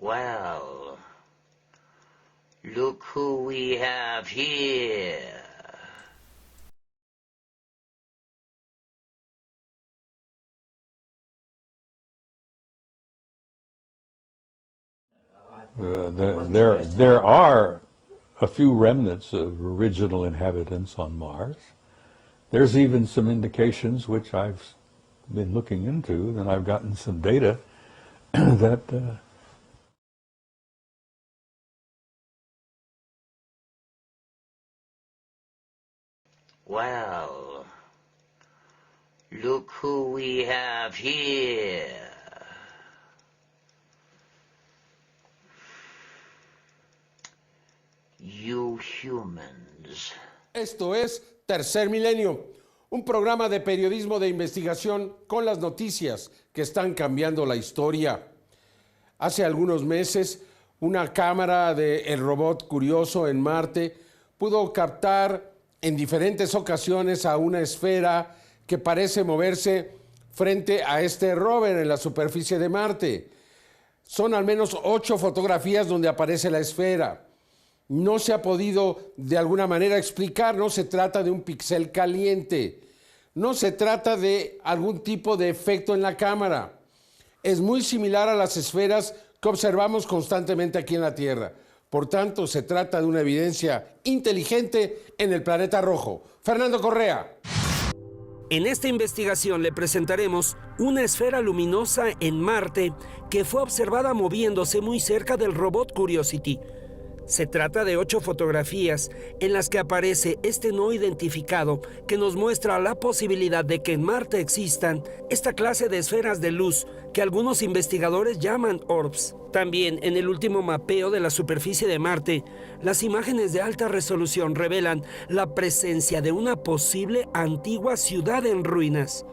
Well, look who we have here. There are a few remnants of original inhabitants on Mars. There's even some indications, which I've been looking into, and I've gotten some data that Well, look who we have here. You humans. Esto es Tercer Milenio, un programa de periodismo de investigación con las noticias que están cambiando la historia. Hace algunos meses, una cámara del robot Curioso en Marte pudo captar en diferentes ocasiones a una esfera que parece moverse frente a este rover en la superficie de Marte. Son al menos 8 fotografías donde aparece la esfera. No se ha podido de alguna manera explicar, no se trata de un píxel caliente, no se trata de algún tipo de efecto en la cámara. Es muy similar a las esferas que observamos constantemente aquí en la Tierra. Por tanto, se trata de una evidencia inteligente en el planeta rojo. Fernando Correa. En esta investigación le presentaremos una esfera luminosa en Marte que fue observada moviéndose muy cerca del robot Curiosity. Se trata de 8 fotografías en las que aparece este no identificado que nos muestra la posibilidad de que en Marte existan esta clase de esferas de luz que algunos investigadores llaman orbs. También en el último mapeo de la superficie de Marte, las imágenes de alta resolución revelan la presencia de una posible antigua ciudad en ruinas.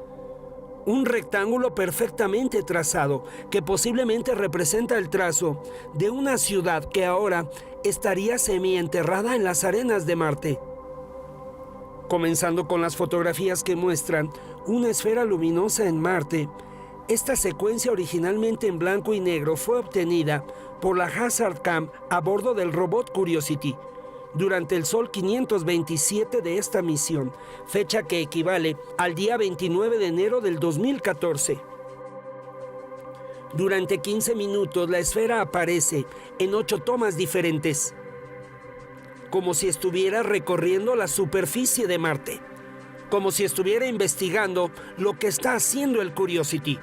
Un rectángulo perfectamente trazado que posiblemente representa el trazo de una ciudad que ahora estaría semienterrada en las arenas de Marte. Comenzando con las fotografías que muestran una esfera luminosa en Marte, esta secuencia originalmente en blanco y negro fue obtenida por la Hazard Cam a bordo del robot Curiosity durante el Sol 527 de esta misión, fecha que equivale al día 29 de enero del 2014. Durante 15 minutos la esfera aparece en 8 tomas diferentes, como si estuviera recorriendo la superficie de Marte, como si estuviera investigando lo que está haciendo el Curiosity.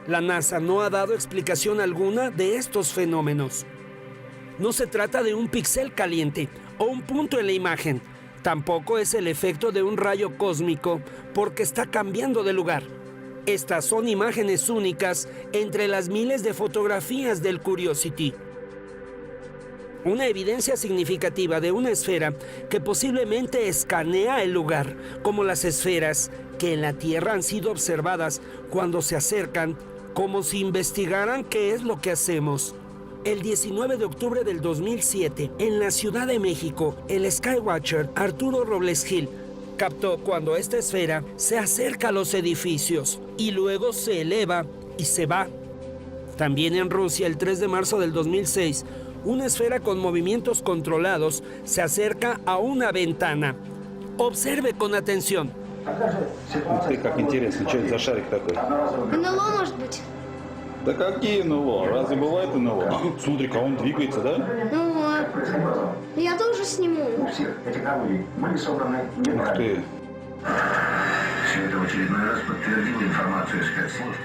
La NASA no ha dado explicación alguna de estos fenómenos. No se trata de un píxel caliente o un punto en la imagen. Tampoco es el efecto de un rayo cósmico porque está cambiando de lugar. Estas son imágenes únicas entre las miles de fotografías del Curiosity. Una evidencia significativa de una esfera que posiblemente escanea el lugar, como las esferas que en la Tierra han sido observadas cuando se acercan, como si investigaran qué es lo que hacemos. El 19 de octubre del 2007, en la Ciudad de México, el Skywatcher Arturo Robles Gil captó cuando esta esfera se acerca a los edificios y luego se eleva y se va. También en Rusia, el 3 de marzo del 2006, una esfera con movimientos controlados se acerca a una ventana. Observe con atención. Смотри, как интересно, что это за шарик такой? НЛО, может быть? Да какие НЛО? Разве бывает НЛО? Смотри-ка, он двигается, да? Ну, я тоже сниму. У всех этих орудий были собраны Ух ты. Все это в очередной раз подтвердило информацию спецслужб.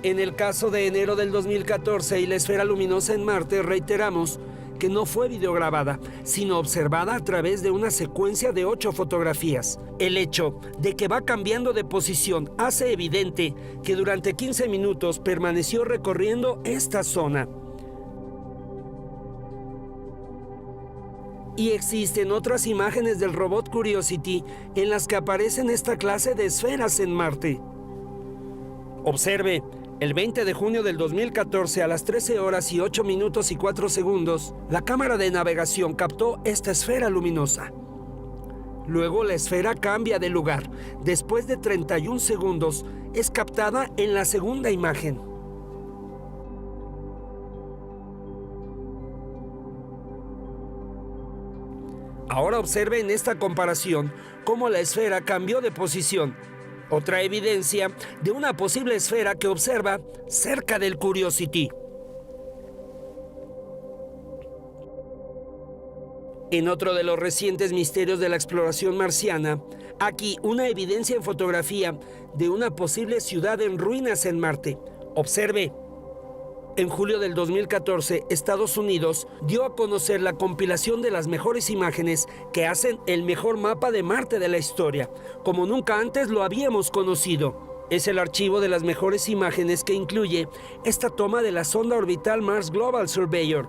En el caso de enero del 2014 y la esfera luminosa en Marte, reiteramos que no fue videograbada, sino observada a través de una secuencia de 8 fotografías. El hecho de que va cambiando de posición hace evidente que durante 15 minutos permaneció recorriendo esta zona. Y existen otras imágenes del robot Curiosity en las que aparecen esta clase de esferas en Marte. Observe. El 20 de junio del 2014, a las 13 horas y 8 minutos y 4 segundos, la cámara de navegación captó esta esfera luminosa. Luego la esfera cambia de lugar. Después de 31 segundos, es captada en la segunda imagen. Ahora observe en esta comparación cómo la esfera cambió de posición. Otra evidencia de una posible esfera que observa cerca del Curiosity. En otro de los recientes misterios de la exploración marciana, aquí una evidencia en fotografía de una posible ciudad en ruinas en Marte. Observe. En julio del 2014, Estados Unidos dio a conocer la compilación de las mejores imágenes que hacen el mejor mapa de Marte de la historia, como nunca antes lo habíamos conocido. Es el archivo de las mejores imágenes que incluye esta toma de la sonda orbital Mars Global Surveyor.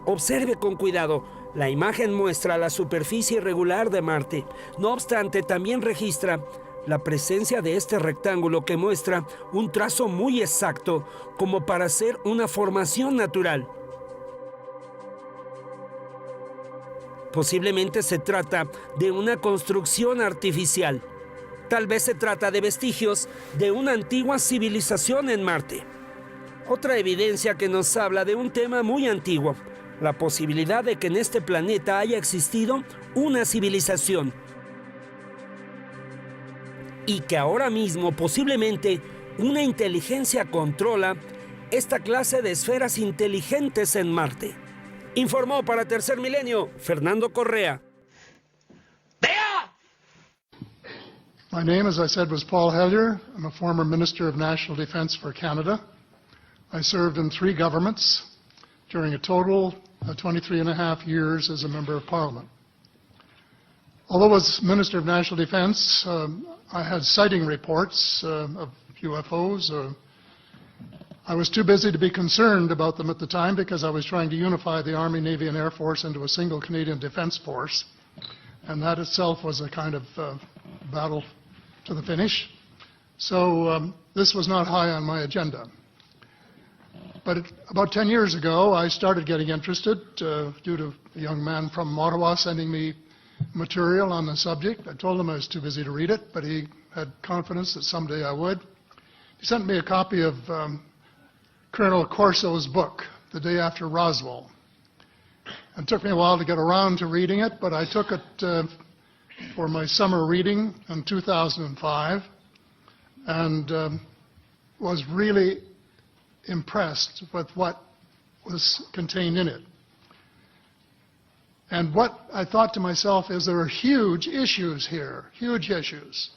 Observe con cuidado. La imagen muestra la superficie irregular de Marte. No obstante, también registra la presencia de este rectángulo que muestra un trazo muy exacto, como para ser una formación natural. Posiblemente se trata de una construcción artificial. Tal vez se trata de vestigios de una antigua civilización en Marte. Otra evidencia que nos habla de un tema muy antiguo. La posibilidad de que en este planeta haya existido una civilización y que ahora mismo posiblemente una inteligencia controla esta clase de esferas inteligentes en Marte. Informó para Tercer Milenio Fernando Correa. My name, as I said, was Paul Hellyer. I'm a former Minister of National Defence for Canada. I served in 3 governments during a total 23 and a half years as a Member of Parliament. Although as Minister of National Defence, I had sighting reports of UFOs. I was too busy to be concerned about them at the time because I was trying to unify the Army, Navy and Air Force into a single Canadian Defence Force. And that itself was a kind of battle to the finish. So this was not high on my agenda. But about 10 years ago, I started getting interested due to a young man from Ottawa sending me material on the subject. I told him I was too busy to read it, but he had confidence that someday I would. He sent me a copy of Colonel Corso's book, The Day After Roswell. It took me a while to get around to reading it, but I took it for my summer reading in 2005 and was really impressed with what was contained in it. And what I thought to myself is there are huge issues here, huge issues.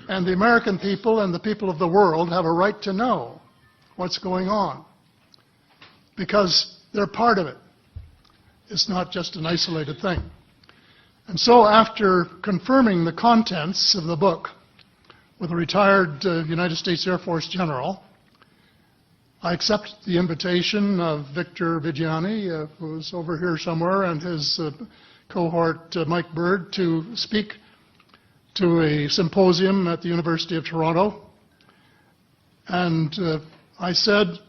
And the American people and the people of the world have a right to know what's going on because they're part of it. It's not just an isolated thing. And so after confirming the contents of the book with a retired United States Air Force general, I accept the invitation of Victor Viggiani, who's over here somewhere, and his cohort Mike Bird to speak to a symposium at the University of Toronto. And I said,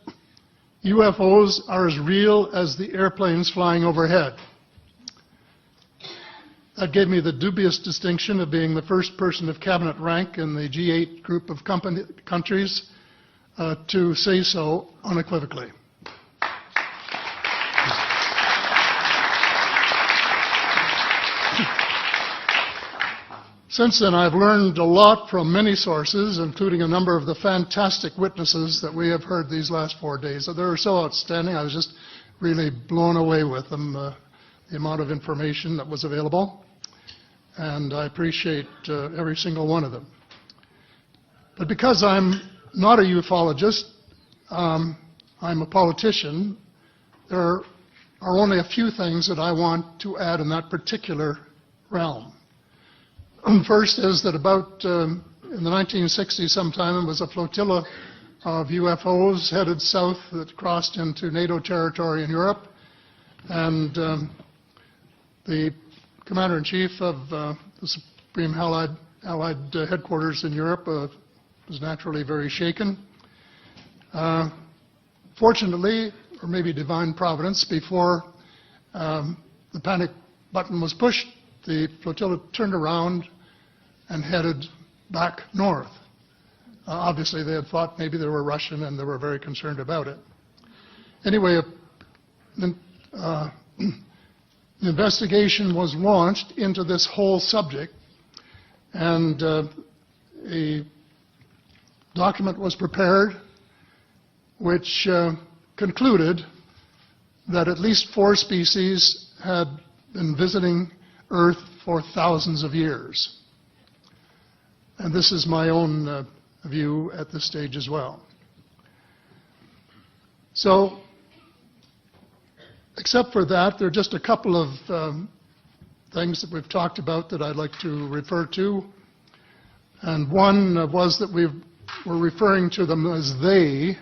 UFOs are as real as the airplanes flying overhead. That gave me the dubious distinction of being the first person of cabinet rank in the G8 group of countries to say so unequivocally. Since then, I've learned a lot from many sources, including a number of the fantastic witnesses that we have heard these last 4 days. They were so outstanding, I was just really blown away with them, the amount of information that was available. And I appreciate every single one of them. But because I'm not a ufologist, I'm a politician, there are only a few things that I want to add in that particular realm. First is that about in the 1960s sometime, there was a flotilla of UFOs headed south that crossed into NATO territory in Europe. And the Commander-in-Chief of the Supreme Allied Headquarters in Europe was naturally very shaken. Fortunately, or maybe divine providence, before the panic button was pushed, the flotilla turned around and headed back north. Obviously, they had thought maybe they were Russian, and they were very concerned about it. Anyway, the investigation was launched into this whole subject, and a document was prepared which concluded that at least 4 species had been visiting Earth for thousands of years. And this is my own view at this stage as well. So, except for that, there are just a couple of things that we've talked about that I'd like to refer to. And one was that we were referring to them as they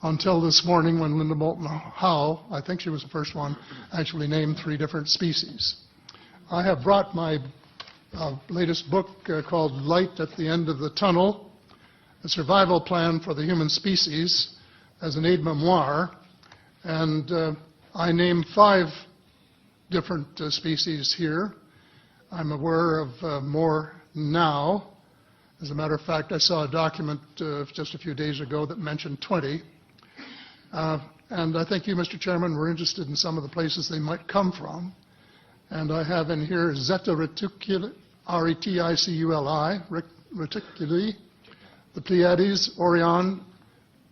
until this morning when Linda Moulton Howe, I think she was the first one, actually named 3 different species. I have brought my latest book called Light at the End of the Tunnel, A Survival Plan for the Human Species, as an aide-memoire, and I name 5 different species here. I'm aware of more now. As a matter of fact, I saw a document just a few days ago that mentioned 20. And I think you, Mr. Chairman, were interested in some of the places they might come from. And I have in here Zeta reticuli, R-E-T-I-C-U-L-I, reticuli, the Pleiades, Orion,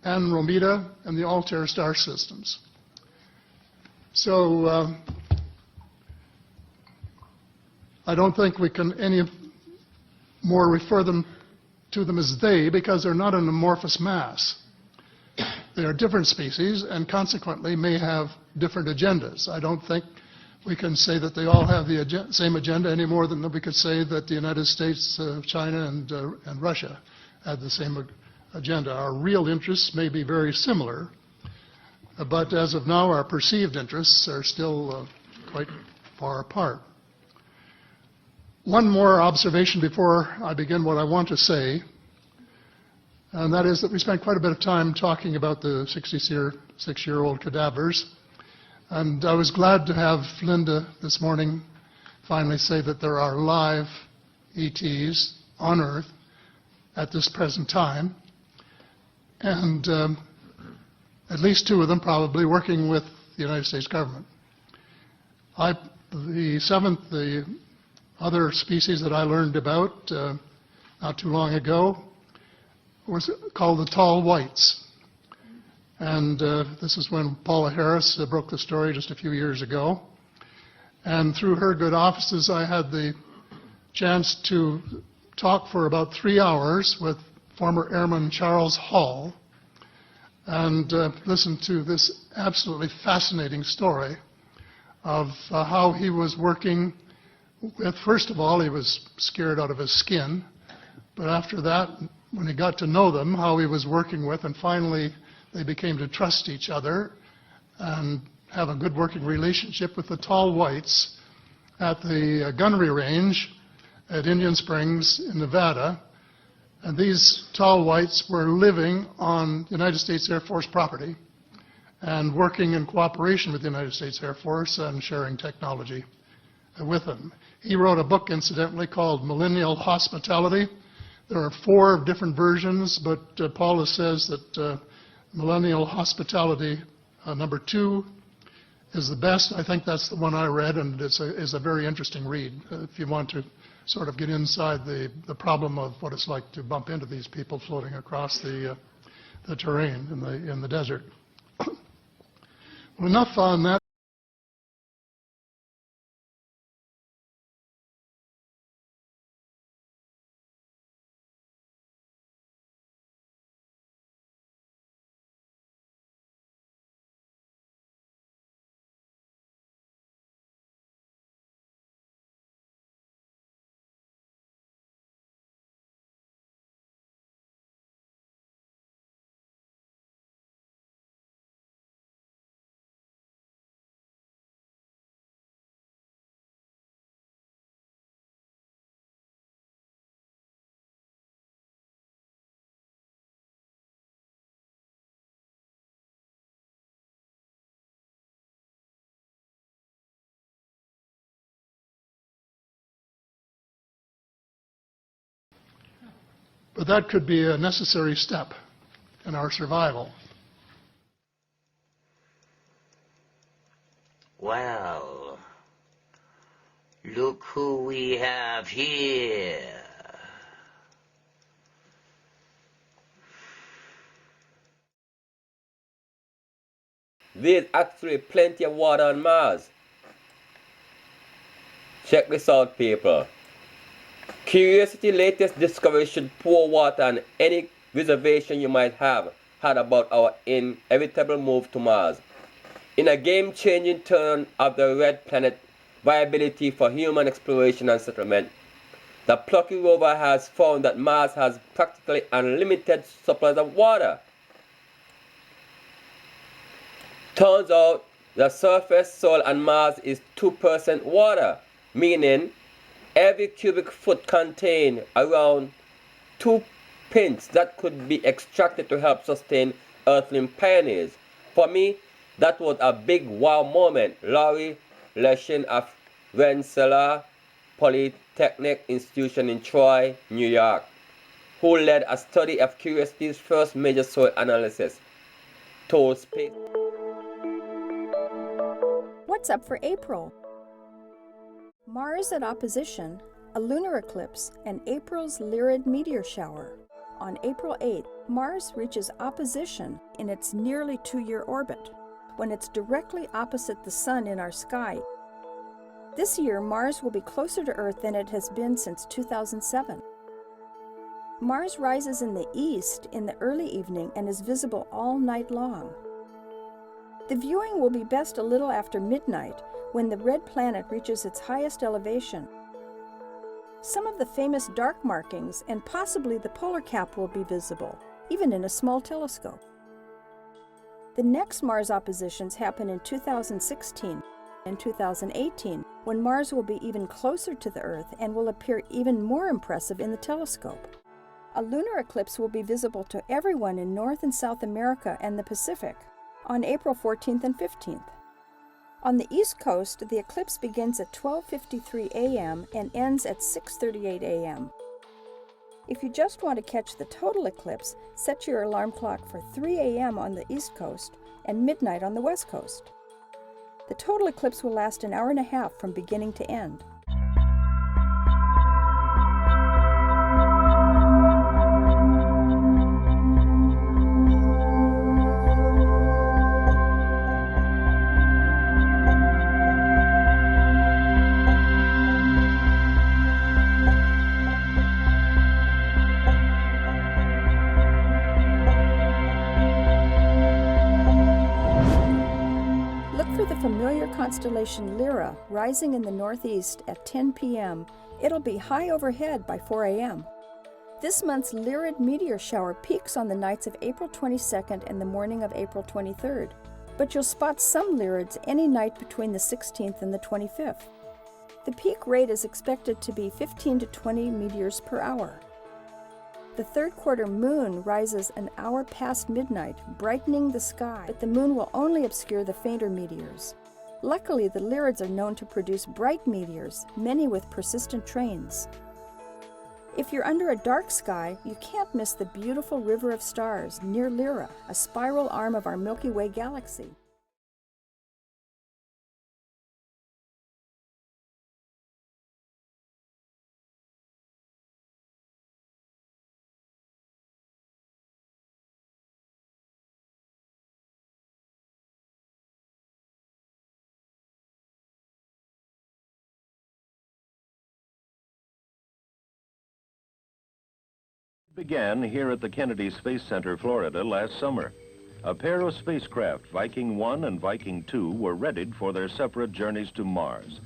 Andromeda, and the Altair star systems. So I don't think we can any more refer to them as they, because they're not an amorphous mass. They are different species and consequently may have different agendas. I don't think we can say that they all have the same agenda any more than we could say that the United States, China, and Russia had the same agenda. Our real interests may be very similar, but as of now, our perceived interests are still quite far apart. One more observation before I begin what I want to say, and that is that we spent quite a bit of time talking about the 66-year-old cadavers. And I was glad to have Linda this morning finally say that there are live ETs on Earth at this present time, and at least 2 of them probably working with the United States government. The other species that I learned about not too long ago was called the tall whites. And this is when Paula Harris broke the story just a few years ago. And through her good offices, I had the chance to talk for about 3 hours with former Airman Charles Hall and listen to this absolutely fascinating story of how he was working with, first of all, he was scared out of his skin, but after that, when he got to know them, how he was working with, and finally they became to trust each other and have a good working relationship with the tall whites at the gunnery range at Indian Springs in Nevada. And these tall whites were living on United States Air Force property and working in cooperation with the United States Air Force and sharing technology with them. He wrote a book, incidentally, called Millennial Hospitality. There are 4 different versions, but Paula says that Millennial Hospitality number 2 is the best. I think that's the one I read, and it's a very interesting read if you want to sort of get inside the problem of what it's like to bump into these people floating across the terrain in the desert. Well, enough on that. but that could be a necessary step in our survival. Well, look who we have here. There's actually plenty of water on Mars. Check this out, people. Curiosity latest discovery should pour water on any reservation you might have had about our inevitable move to Mars. In a game-changing turn of the red planet viability for human exploration and settlement, the plucky rover has found that Mars has practically unlimited supplies of water. Turns out the surface soil on Mars is 2% water, meaning every cubic foot contains around 2 pints that could be extracted to help sustain Earthling pioneers. For me, that was a big wow moment. Laurie Leshin of Rensselaer Polytechnic Institution in Troy, New York, who led a study of Curiosity's first major soil analysis, told Space. What's up for April? Mars at opposition, a lunar eclipse, and April's Lyrid meteor shower. On April 8th, Mars reaches opposition in its nearly 2-year orbit, when it's directly opposite the Sun in our sky. This year, Mars will be closer to Earth than it has been since 2007. Mars rises in the east in the early evening and is visible all night long. The viewing will be best a little after midnight, when the red planet reaches its highest elevation. Some of the famous dark markings and possibly the polar cap will be visible, even in a small telescope. The next Mars oppositions happen in 2016 and 2018, when Mars will be even closer to the Earth and will appear even more impressive in the telescope. A lunar eclipse will be visible to everyone in North and South America and the Pacific on April 14th and 15th. On the East Coast, the eclipse begins at 12:53 a.m. and ends at 6:38 a.m. If you just want to catch the total eclipse, set your alarm clock for 3 a.m. on the East Coast and midnight on the West Coast. The total eclipse will last an hour and a half from beginning to end. Familiar constellation Lyra rising in the northeast at 10 p.m. It'll be high overhead by 4 a.m. This month's Lyrid meteor shower peaks on the nights of April 22nd and the morning of April 23rd, but you'll spot some Lyrids any night between the 16th and the 25th. The peak rate is expected to be 15 to 20 meteors per hour. The third quarter moon rises an hour past midnight, brightening the sky, but the moon will only obscure the fainter meteors. Luckily, the Lyrids are known to produce bright meteors, many with persistent trains. If you're under a dark sky, you can't miss the beautiful River of Stars near Lyra, a spiral arm of our Milky Way galaxy. Began here at the Kennedy Space Center, Florida, last summer. A pair of spacecraft, Viking 1 and Viking 2, were readied for their separate journeys to Mars.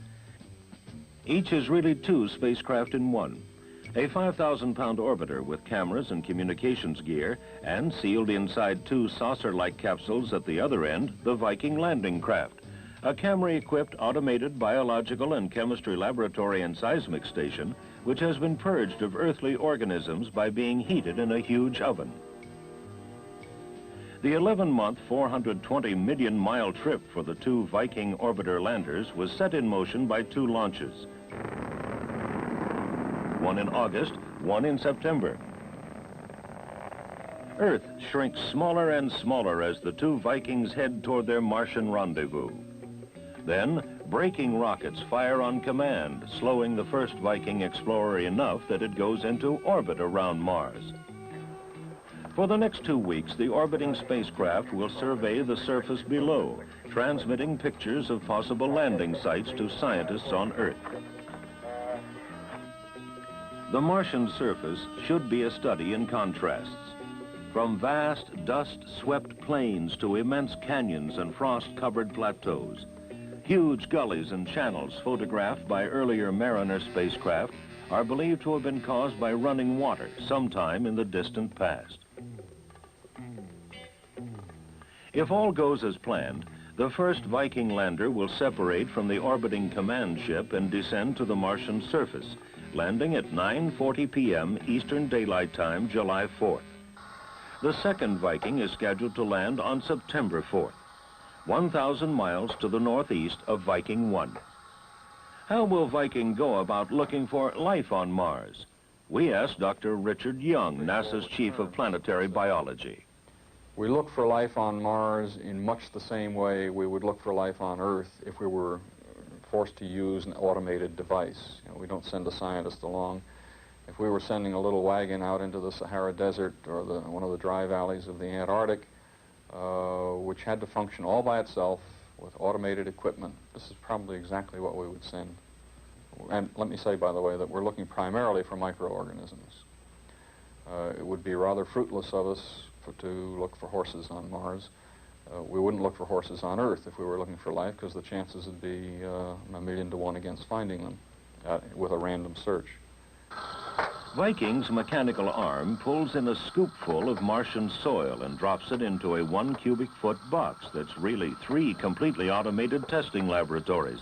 Each is really 2 spacecraft in one. A 5,000-pound orbiter with cameras and communications gear, and sealed inside 2 saucer-like capsules at the other end, the Viking landing craft. A camera-equipped automated biological and chemistry laboratory and seismic station, which has been purged of earthly organisms by being heated in a huge oven. The 11-month, 420-million-mile trip for the 2 Viking orbiter landers was set in motion by 2 launches. One in August, one in September. Earth shrinks smaller and smaller as the two Vikings head toward their Martian rendezvous. Then, braking rockets fire on command, slowing the first Viking explorer enough that it goes into orbit around Mars. For the next 2 weeks, the orbiting spacecraft will survey the surface below, transmitting pictures of possible landing sites to scientists on Earth. The Martian surface should be a study in contrasts. From vast, dust-swept plains to immense canyons and frost-covered plateaus, huge gullies and channels photographed by earlier Mariner spacecraft are believed to have been caused by running water sometime in the distant past. If all goes as planned, the first Viking lander will separate from the orbiting command ship and descend to the Martian surface, landing at 9:40 p.m. Eastern Daylight Time, July 4th. The second Viking is scheduled to land on September 4th, 1,000 miles to the northeast of Viking 1. How will Viking go about looking for life on Mars? We asked Dr. Richard Young, NASA's Chief of Planetary Biology. We look for life on Mars in much the same way we would look for life on Earth if we were forced to use an automated device. You know, we don't send a scientist along. If we were sending a little wagon out into the Sahara Desert or one of the dry valleys of the Antarctic, which had to function all by itself with automated equipment, this is probably exactly what we would send. And let me say, by the way, that we're looking primarily for microorganisms. It would be rather fruitless of us to look for horses on Mars. We wouldn't look for horses on Earth if we were looking for life, because the chances would be 1,000,000 to 1 against finding them with a random search. Viking's mechanical arm pulls in a scoopful of Martian soil and drops it into a 1 cubic foot box that's really 3 completely automated testing laboratories.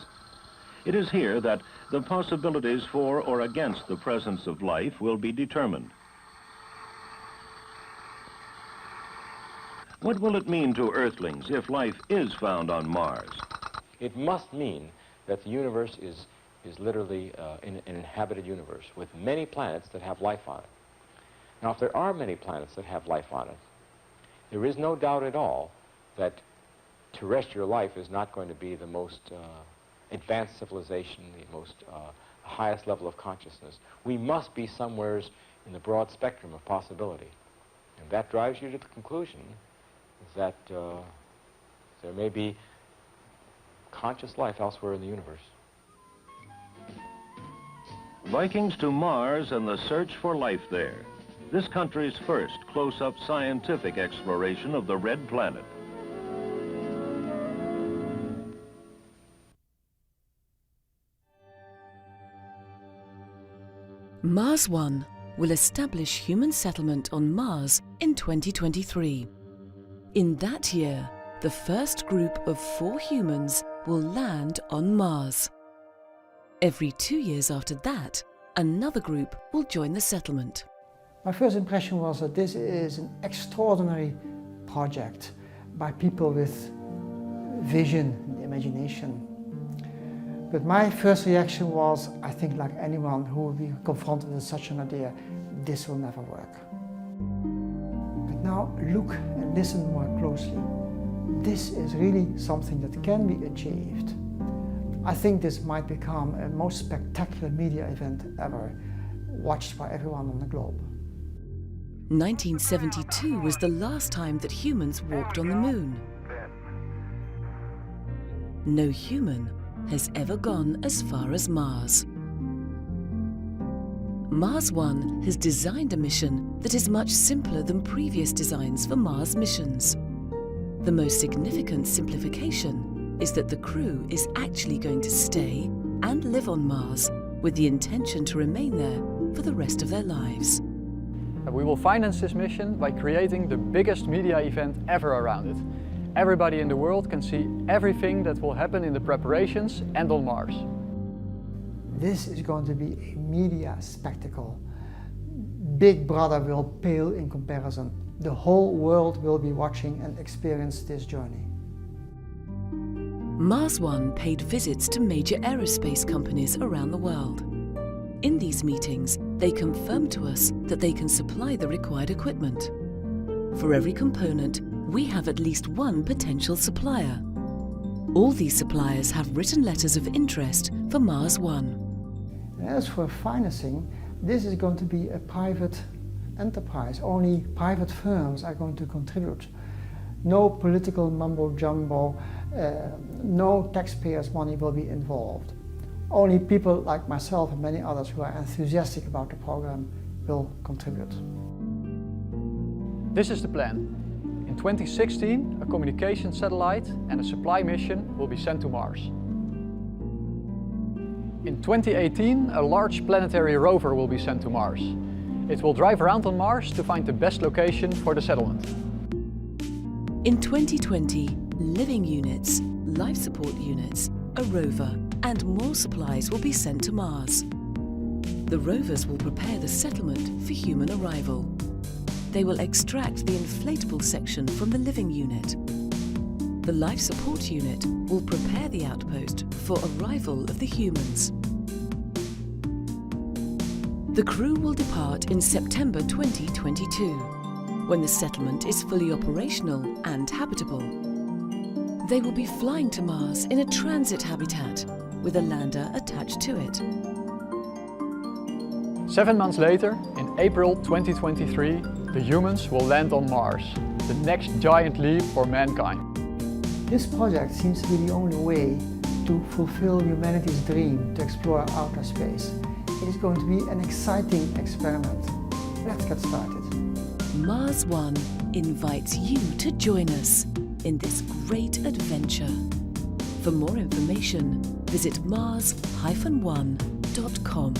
It is here that the possibilities for or against the presence of life will be determined. What will it mean to Earthlings if life is found on Mars? It must mean that the universe is literally an inhabited universe with many planets that have life on it. Now, if there are many planets that have life on it, there is no doubt at all that terrestrial life is not going to be the most advanced civilization, the most highest level of consciousness. We must be somewheres in the broad spectrum of possibility. And that drives you to the conclusion that there may be conscious life elsewhere in the universe. Vikings to Mars and the search for life there. This country's first close-up scientific exploration of the red planet. Mars One will establish human settlement on Mars in 2023. In that year, the first group of 4 humans will land on Mars. Every 2 years after that, another group will join the settlement. My first impression was that this is an extraordinary project by people with vision and imagination. But my first reaction was, I think like anyone who will be confronted with such an idea, this will never work. But now look and listen more closely. This is really something that can be achieved. I think this might become a most spectacular media event ever, watched by everyone on the globe. 1972 was the last time that humans walked on the moon. No human has ever gone as far as Mars. Mars One has designed a mission that is much simpler than previous designs for Mars missions. The most significant simplification is that the crew is actually going to stay and live on Mars with the intention to remain there for the rest of their lives. We will finance this mission by creating the biggest media event ever around it. Everybody in the world can see everything that will happen in the preparations and on Mars. This is going to be a media spectacle. Big Brother will pale in comparison. The whole world will be watching and experience this journey. Mars One paid visits to major aerospace companies around the world. In these meetings, they confirmed to us that they can supply the required equipment. For every component, we have at least one potential supplier. All these suppliers have written letters of interest for Mars One. As for financing, this is going to be a private enterprise. Only private firms are going to contribute. No political mumbo-jumbo, no taxpayers' money will be involved. Only people like myself and many others who are enthusiastic about the program will contribute. This is the plan. In 2016, a communication satellite and a supply mission will be sent to Mars. In 2018, a large planetary rover will be sent to Mars. It will drive around on Mars to find the best location for the settlement. In 2020, living units, life support units, a rover, and more supplies will be sent to Mars. The rovers will prepare the settlement for human arrival. They will extract the inflatable section from the living unit. The life support unit will prepare the outpost for arrival of the humans. The crew will depart in September 2022, when the settlement is fully operational and habitable. They will be flying to Mars in a transit habitat with a lander attached to it. 7 months later, in April 2023, the humans will land on Mars, the next giant leap for mankind. This project seems to be the only way to fulfill humanity's dream to explore outer space. It is going to be an exciting experiment. Let's get started. Mars One invites you to join us in this great adventure. For more information, visit mars-one.com.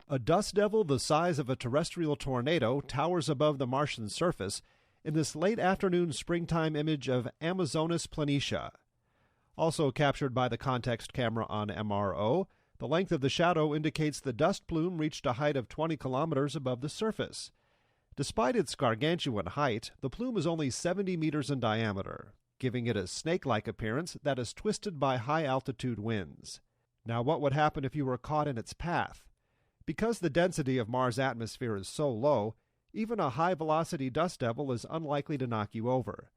A dust devil the size of a terrestrial tornado towers above the Martian surface in this late afternoon springtime image of Amazonas planitia. Also captured by the context camera on MRO, the length of the shadow indicates the dust plume reached a height of 20 kilometers above the surface. Despite its gargantuan height, the plume is only 70 meters in diameter, giving it a snake-like appearance that is twisted by high-altitude winds. Now, what would happen if you were caught in its path? Because the density of Mars' atmosphere is so low, even a high-velocity dust devil is unlikely to knock you over.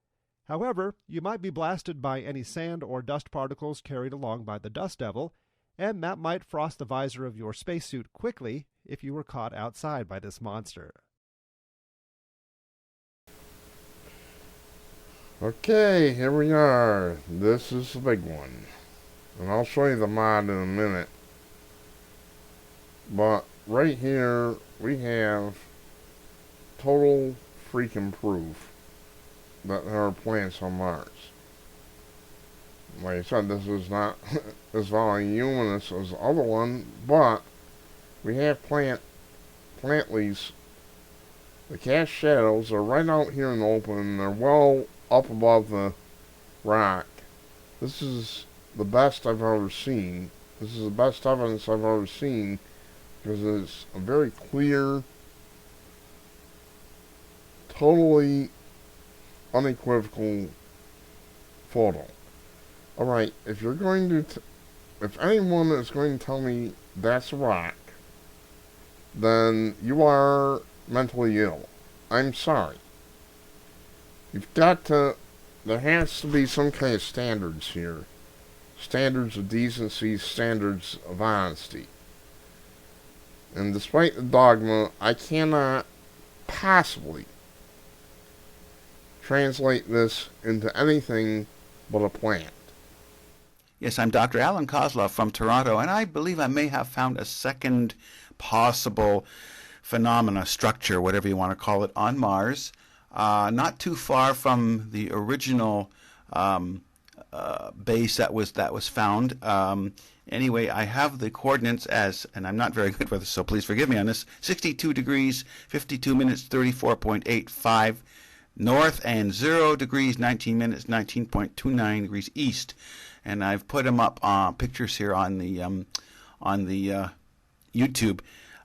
However, you might be blasted by any sand or dust particles carried along by the dust devil, and that might frost the visor of your spacesuit quickly if you were caught outside by this monster. Okay, here we are. This is the big one. And I'll show you the mod in a minute. But right here, we have total freaking proof that there are plants on Mars. Like I said, this is not as voluminous as the other one, but we have plant leaves. The cast shadows are right out here in the open. They're well up above the rock. This is the best I've ever seen. This is the best evidence I've ever seen, because it's a very clear, totally unequivocal photo. Alright, if you're going to, if anyone is going to tell me that's a rock, then you are mentally ill. I'm sorry. You've got to, there has to be some kind of standards here. standards of decency, standards of honesty. And despite the dogma, I cannot possibly translate this into anything but a plant. Yes, I'm Dr. Alan Kozlov from Toronto, and I believe I may have found a second possible phenomena, structure, whatever you want to call it, on Mars, not too far from the original base that was found. Anyway, I have the coordinates as, and I'm not very good with this, so please forgive me on this, 62 degrees, 52 minutes, 34.85 north, and 0 degrees, 19 minutes, 19.29 degrees east. And I've put them up pictures here on the YouTube.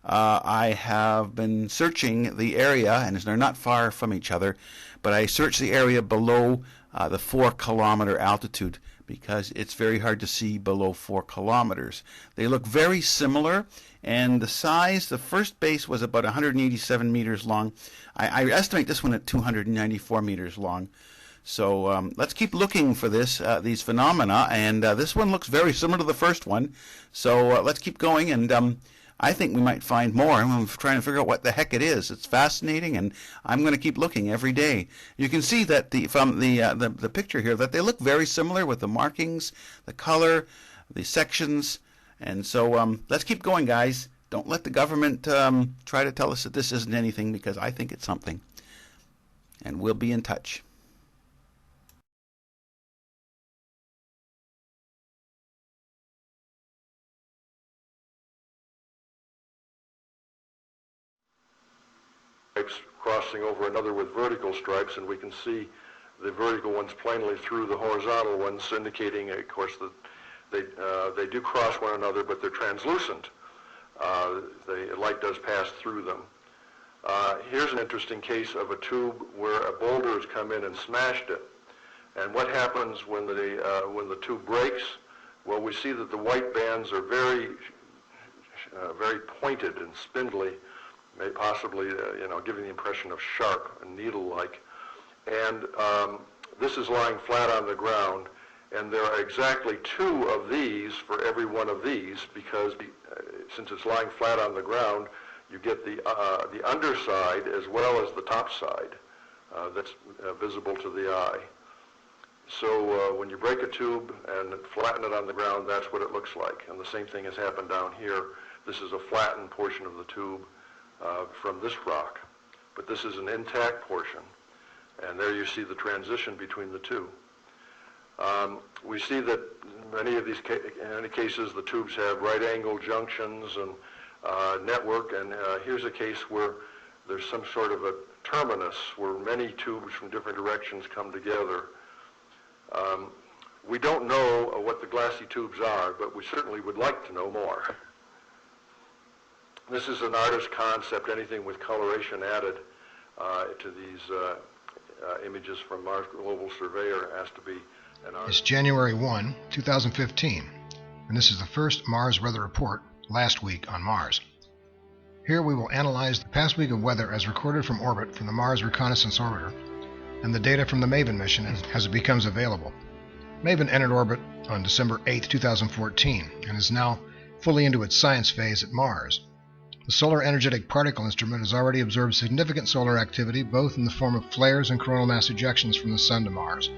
I have been searching the area, and they're not far from each other, but I searched the area below the 4-kilometer altitude because it's very hard to see below 4 kilometers. They look very similar, and the size, the first base was about 187 meters long. I estimate this one at 294 meters long. So let's keep looking for these phenomena, and this one looks very similar to the first one. So let's keep going, and I think we might find more. I'm trying to figure out what the heck it is. It's fascinating, and I'm going to keep looking every day. You can see that from the picture here that they look very similar with the markings, the color, the sections, and so let's keep going, guys. Don't let the government try to tell us that this isn't anything, because I think it's something. And we'll be in touch. Stripes crossing over another with vertical stripes, and we can see the vertical ones plainly through the horizontal ones, indicating, of course, that they do cross one another, but they're translucent. The light does pass through them. Here's an interesting case of a tube where a boulder has come in and smashed it. And what happens when the tube breaks? Well, we see that the white bands are very pointed and spindly, may possibly, giving the impression of sharp and needle-like. And this is lying flat on the ground, and there are exactly 2 of these for every one of these, because since it's lying flat on the ground, you get the underside as well as the top side that's visible to the eye. So when you break a tube and flatten it on the ground, that's what it looks like. And the same thing has happened down here. This is a flattened portion of the tube from this rock, but this is an intact portion, and there you see the transition between the two. We see that in many cases the tubes have right-angle junctions and network, and here's a case where there's some sort of a terminus where many tubes from different directions come together. We don't know what the glassy tubes are, but we certainly would like to know more. This is an artist's concept. Anything with coloration added to these images from Mars Global Surveyor has to be an artist. It's January 1, 2015, and this is the first Mars weather report last week on Mars. Here we will analyze the past week of weather as recorded from orbit from the Mars Reconnaissance Orbiter and the data from the MAVEN mission as it becomes available. MAVEN entered orbit on December 8, 2014, and is now fully into its science phase at Mars. The Solar Energetic Particle Instrument has already observed significant solar activity, both in the form of flares and coronal mass ejections from the Sun to Mars.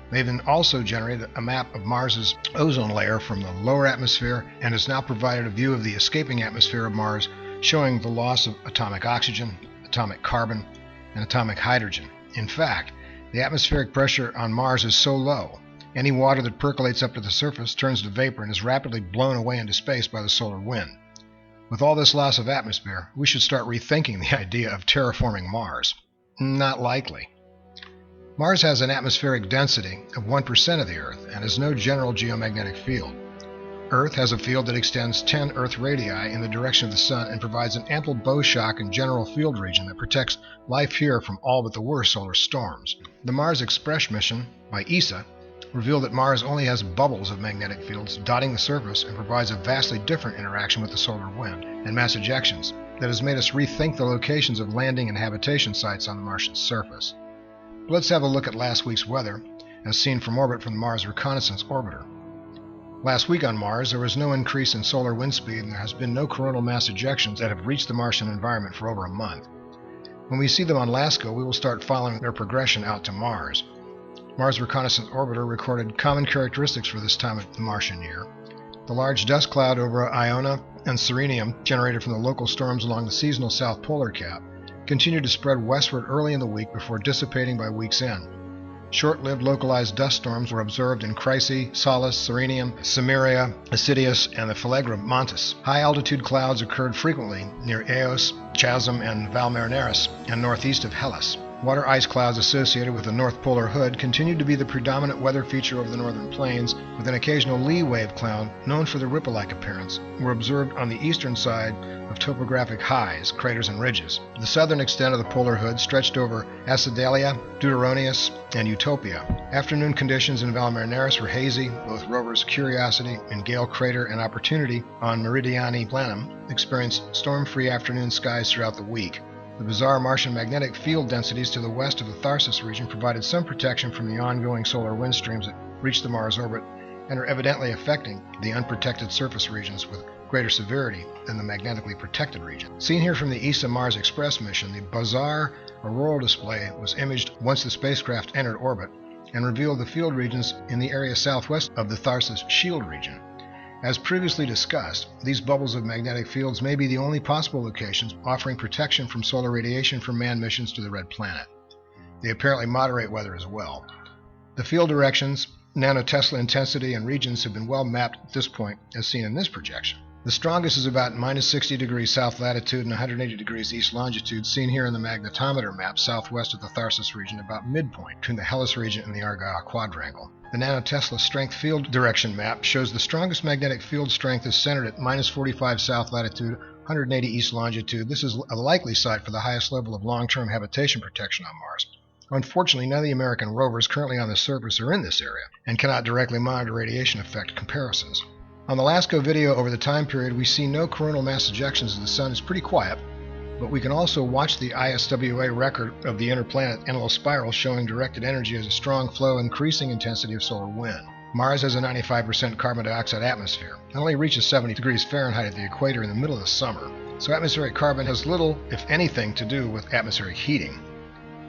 MAVEN also generated a map of Mars's ozone layer from the lower atmosphere and has now provided a view of the escaping atmosphere of Mars, showing the loss of atomic oxygen, atomic carbon, and atomic hydrogen. In fact, the atmospheric pressure on Mars is so low, any water that percolates up to the surface turns to vapor and is rapidly blown away into space by the solar wind. With all this loss of atmosphere, we should start rethinking the idea of terraforming Mars. Not likely. Mars has an atmospheric density of 1% of the Earth and has no general geomagnetic field. Earth has a field that extends 10 Earth radii in the direction of the Sun and provides an ample bow shock and general field region that protects life here from all but the worst solar storms. The Mars Express mission by ESA revealed that Mars only has bubbles of magnetic fields dotting the surface and provides a vastly different interaction with the solar wind and mass ejections that has made us rethink the locations of landing and habitation sites on the Martian surface. But let's have a look at last week's weather as seen from orbit from the Mars Reconnaissance Orbiter. Last week on Mars, there was no increase in solar wind speed, and there has been no coronal mass ejections that have reached the Martian environment for over a month. When we see them on LASCO, we will start following their progression out to Mars. Mars Reconnaissance Orbiter recorded common characteristics for this time of the Martian year. The large dust cloud over Iona and Serenium, generated from the local storms along the seasonal south polar cap, continued to spread westward early in the week before dissipating by week's end. Short-lived localized dust storms were observed in Chryse, Salus, Serenium, Cimmeria, Assidius, and the Phlegra Montis. High-altitude clouds occurred frequently near Eos, Chasm, and Valmerinaris, and northeast of Hellas. Water ice clouds associated with the North Polar Hood continued to be the predominant weather feature over the northern plains, with an occasional lee wave cloud, known for their ripple-like appearance, were observed on the eastern side of topographic highs, craters, and ridges. The southern extent of the polar hood stretched over Acidalia, Deuteronius, and Utopia. Afternoon conditions in Valmerinaris were hazy. Both rovers Curiosity and Gale Crater and Opportunity on Meridiani Planum experienced storm-free afternoon skies throughout the week. The bizarre Martian magnetic field densities to the west of the Tharsis region provided some protection from the ongoing solar wind streams that reach the Mars orbit and are evidently affecting the unprotected surface regions with greater severity than the magnetically protected region. Seen here from the ESA Mars Express mission, the bizarre auroral display was imaged once the spacecraft entered orbit and revealed the field regions in the area southwest of the Tharsis Shield region. As previously discussed, these bubbles of magnetic fields may be the only possible locations offering protection from solar radiation for manned missions to the Red Planet. They apparently moderate weather as well. The field directions, nanotesla intensity, and regions have been well mapped at this point, as seen in this projection. The strongest is about minus 60 degrees south latitude and 180 degrees east longitude, seen here in the magnetometer map southwest of the Tharsis region, about midpoint between the Hellas region and the Argyll quadrangle. The nanotesla strength field direction map shows the strongest magnetic field strength is centered at minus 45 south latitude, 180 east longitude. This is a likely site for the highest level of long-term habitation protection on Mars. Unfortunately, none of the American rovers currently on the surface are in this area and cannot directly monitor radiation effect comparisons. On the LASCO video over the time period, we see no coronal mass ejections as the sun is pretty quiet, but we can also watch the ISWA record of the interplanet Enlil spiral showing directed energy as a strong flow increasing intensity of solar wind. Mars has a 95% carbon dioxide atmosphere and only reaches 70 degrees Fahrenheit at the equator in the middle of the summer, so atmospheric carbon has little, if anything, to do with atmospheric heating.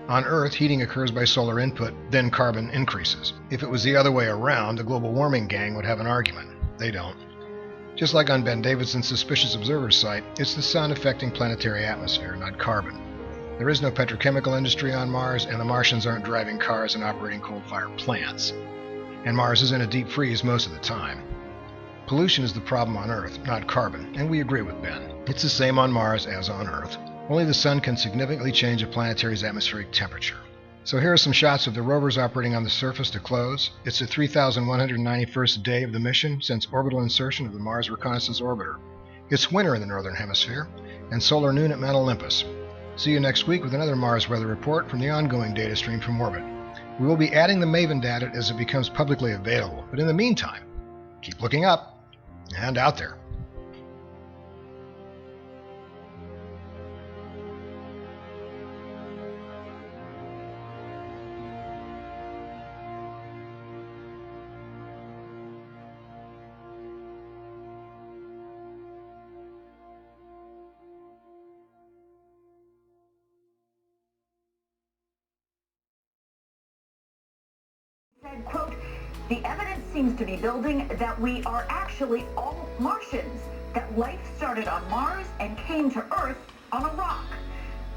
On Earth, heating occurs by solar input, then carbon increases. If it was the other way around, the global warming gang would have an argument. They don't. Just like on Ben Davidson's Suspicious Observers site, it's the sun affecting planetary atmosphere, not carbon. There is no petrochemical industry on Mars, and the Martians aren't driving cars and operating coal-fired plants. And Mars is in a deep freeze most of the time. Pollution is the problem on Earth, not carbon, and we agree with Ben. It's the same on Mars as on Earth. Only the sun can significantly change a planetary's atmospheric temperature. So here are some shots of the rovers operating on the surface to close. It's the 3,191st day of the mission since orbital insertion of the Mars Reconnaissance Orbiter. It's winter in the Northern Hemisphere, and solar noon at Mount Olympus. See you next week with another Mars weather report from the ongoing data stream from orbit. We will be adding the MAVEN data as it becomes publicly available, but in the meantime, keep looking up and out there. Said, quote, "The evidence seems to be building that we are actually all Martians, that life started on Mars and came to Earth on a rock.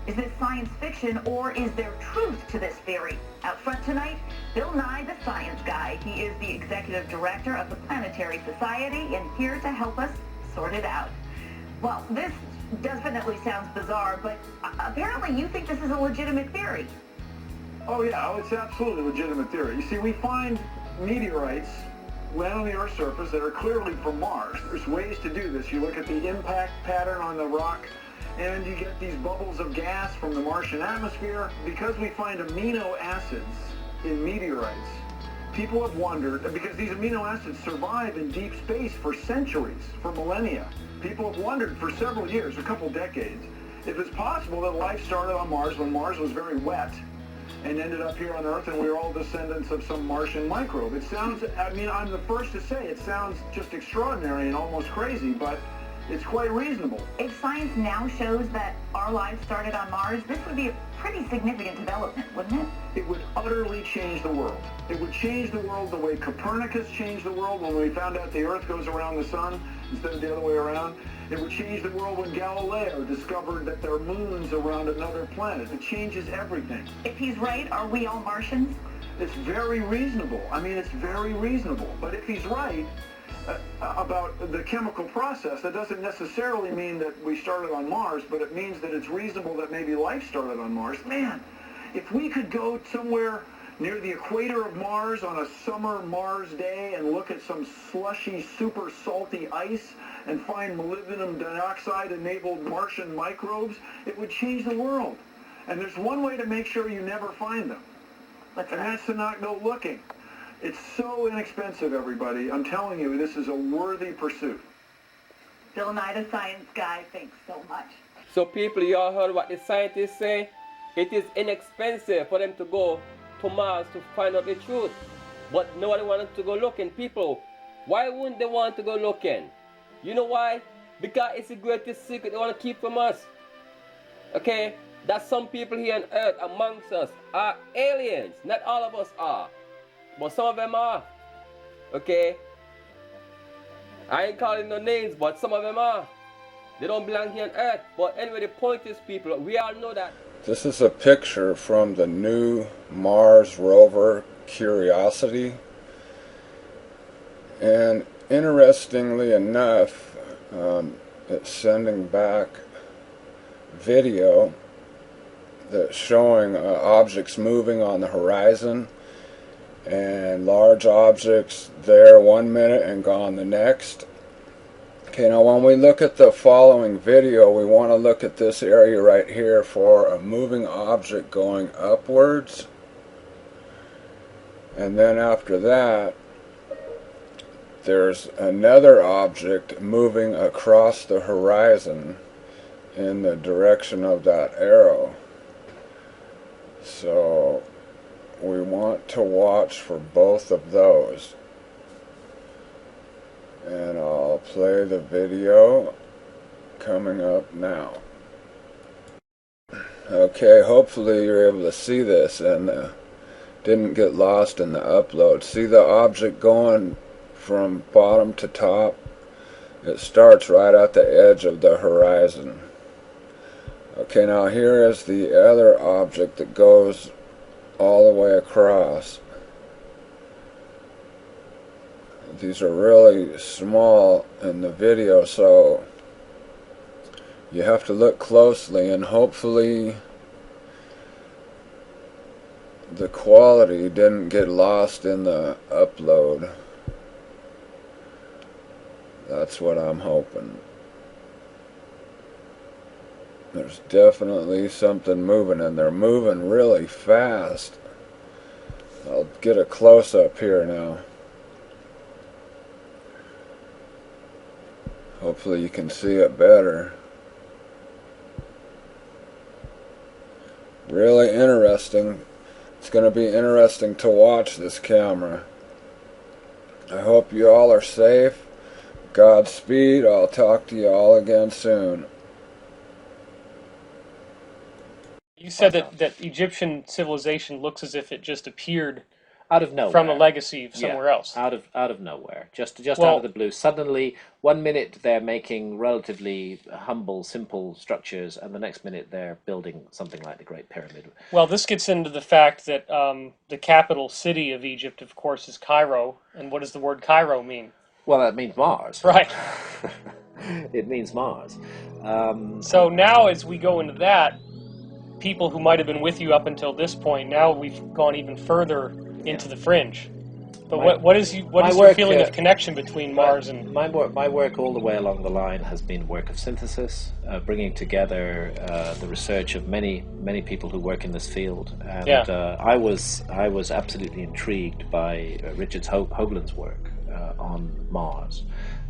Is this science fiction or is there truth to this theory?" Out front tonight, Bill Nye, the science guy. He is the executive director of the Planetary Society and here to help us sort it out. Well, this definitely sounds bizarre, but apparently you think this is a legitimate theory. Oh yeah, it's absolutely a legitimate theory. You see, we find meteorites land on the Earth's surface that are clearly from Mars. There's ways to do this. You look at the impact pattern on the rock, and you get these bubbles of gas from the Martian atmosphere. Because we find amino acids in meteorites, people have wondered, because these amino acids survive in deep space for centuries, for millennia. People have wondered for several years, a couple decades, if it's possible that life started on Mars when Mars was very wet, and ended up here on Earth, and we're all descendants of some Martian microbe. It sounds, I mean, I'm the first to say it sounds just extraordinary and almost crazy, but it's quite reasonable. If science now shows that our lives started on Mars, this would be a pretty significant development, wouldn't it? It would utterly change the world. It would change the world the way Copernicus changed the world when we found out the Earth goes around the sun instead of the other way around. It would change the world when Galileo discovered that there are moons around another planet. It changes everything. If he's right, are we all Martians? It's very reasonable. I mean, it's very reasonable. But if he's right about the chemical process, that doesn't necessarily mean that we started on Mars, but it means that it's reasonable that maybe life started on Mars. Man, if we could go somewhere near the equator of Mars on a summer Mars day and look at some slushy, super salty ice and find molybdenum dioxide-enabled Martian microbes, it would change the world. And there's one way to make sure you never find them, and that's to not go looking. It's so inexpensive, everybody. I'm telling you, this is a worthy pursuit. Bill Nye, the science guy, thanks so much. So people, you all heard what the scientists say? It is inexpensive for them to go to Mars to find out the truth. But nobody wanted to go looking. People, why wouldn't they want to go looking? You know why? Because it's the greatest secret they want to keep from us. Okay? That some people here on Earth amongst us are aliens. Not all of us are. But some of them are. Okay? I ain't calling no names, but some of them are. They don't belong here on Earth. But anyway, the point is, people, we all know that. This is a picture from the new Mars rover Curiosity. And interestingly enough, it's sending back video that's showing objects moving on the horizon, and large objects there 1 minute and gone the next. Okay, now when we look at the following video, we want to look at this area right here for a moving object going upwards, and then after that there's another object moving across the horizon in the direction of that arrow. So we want to watch for both of those. And I'll play the video coming up now. Okay, hopefully you're able to see this and didn't get lost in the upload. See the object going from bottom to top? It starts right at the edge of the horizon. Okay, now here is the other object that goes all the way across. These are really small in the video, so you have to look closely, and hopefully the quality didn't get lost in the upload. That's what I'm hoping. There's definitely something moving, and they're moving really fast. I'll get a close-up here now. Hopefully you can see it better. Really interesting. It's going to be interesting to watch this camera. I hope you all are safe. Godspeed. I'll talk to you all again soon. You said that Egyptian civilization looks as if it just appeared out of nowhere from a legacy somewhere else. Out of nowhere, just out of the blue. Suddenly, 1 minute they're making relatively humble, simple structures, and the next minute they're building something like the Great Pyramid. Well, this gets into the fact that the capital city of Egypt, of course, is Cairo. And what does the word Cairo mean? Well, that means Mars. Right. It means Mars. So now, as we go into that, people who might have been with you up until this point, now we've gone even further into the fringe. But what is your feeling of connection between Mars and... My work all the way along the line has been work of synthesis, bringing together the research of many people who work in this field. And I was absolutely intrigued by Richard Hoagland's work on Mars.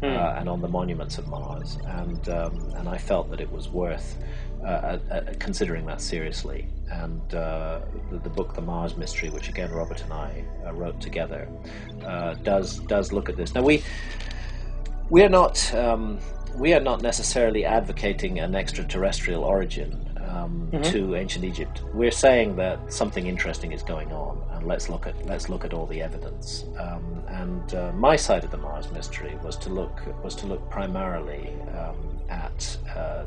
and on the monuments of Mars, and I felt that it was worth considering that seriously. And the book, The Mars Mystery, which again Robert and I wrote together, does look at this. Now we are not necessarily advocating an extraterrestrial origin to ancient Egypt. We're saying that something interesting is going on, and let's look at all the evidence. My side of the Mars Mystery was to look primarily at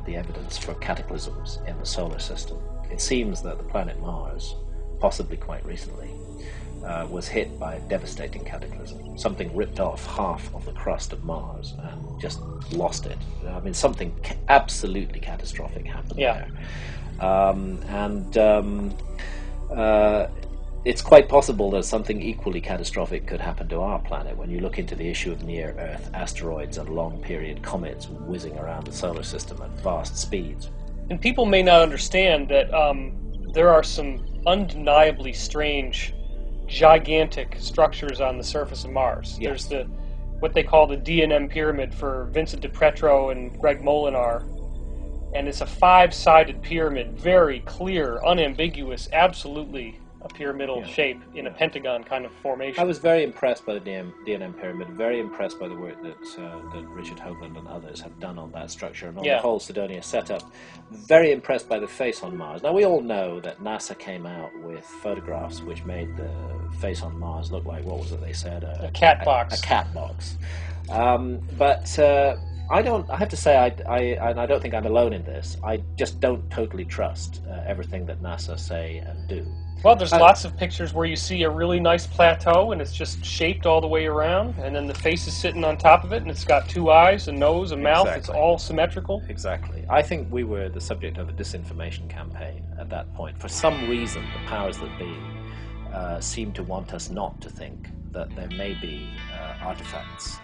the evidence for cataclysms in the solar system. It seems that the planet Mars, possibly quite recently, was hit by a devastating cataclysm. Something ripped off half of the crust of Mars and just lost it. I mean, something absolutely catastrophic happened there. It's quite possible that something equally catastrophic could happen to our planet when you look into the issue of near-Earth asteroids and long-period comets whizzing around the solar system at vast speeds. And people may not understand that there are some undeniably strange, gigantic structures on the surface of Mars. Yeah. There's what they call the D&M pyramid for Vincent DiPietro and Greg Molinar. And it's a 5-sided pyramid, very clear, unambiguous, absolutely a pyramidal shape in a pentagon kind of formation. I was very impressed by the D&M pyramid, very impressed by the work that Richard Hoagland and others have done on that structure and on the whole Cydonia setup. Very impressed by the face on Mars. Now, we all know that NASA came out with photographs which made the face on Mars look like, what was it they said? A cat box. A cat box. I have to say, and I don't think I'm alone in this, I just don't totally trust everything that NASA say and do. Well, there's lots of pictures where you see a really nice plateau and it's just shaped all the way around, and then the face is sitting on top of it and it's got 2 eyes, a nose, a mouth. Exactly. It's all symmetrical. Exactly. I think we were the subject of a disinformation campaign at that point. For some reason, the powers that be seem to want us not to think that there may be artifacts,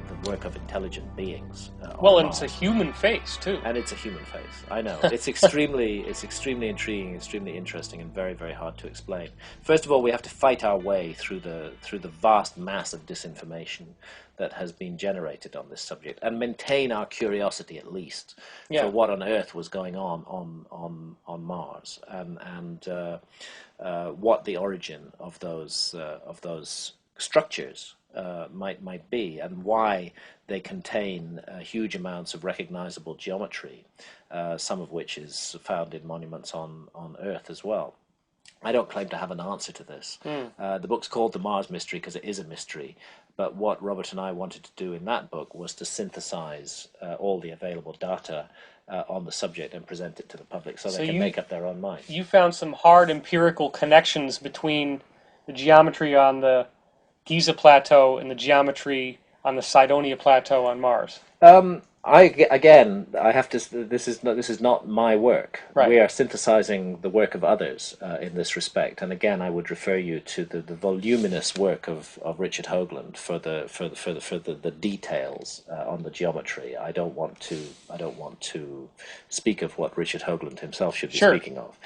the work of intelligent beings. Well, and Mars. It's a human face too. And it's a human face. I know. It's extremely intriguing, extremely interesting, and very, very hard to explain. First of all, we have to fight our way through the vast mass of disinformation that has been generated on this subject, and maintain our curiosity at least for what on earth was going on Mars, and what the origin of those structures might be, and why they contain huge amounts of recognizable geometry, some of which is found in monuments on Earth as well. I don't claim to have an answer to this. The book's called The Mars Mystery because it is a mystery, but what Robert and I wanted to do in that book was to synthesize all the available data on the subject and present it to the public so they can make up their own mind. You found some hard empirical connections between the geometry on the Giza Plateau and the geometry on the Cydonia Plateau on Mars. I have to. This is not my work. Right. We are synthesizing the work of others in this respect. And again, I would refer you to the voluminous work of Richard Hoagland for the details on the geometry. I don't want to speak of what Richard Hoagland himself should be speaking of.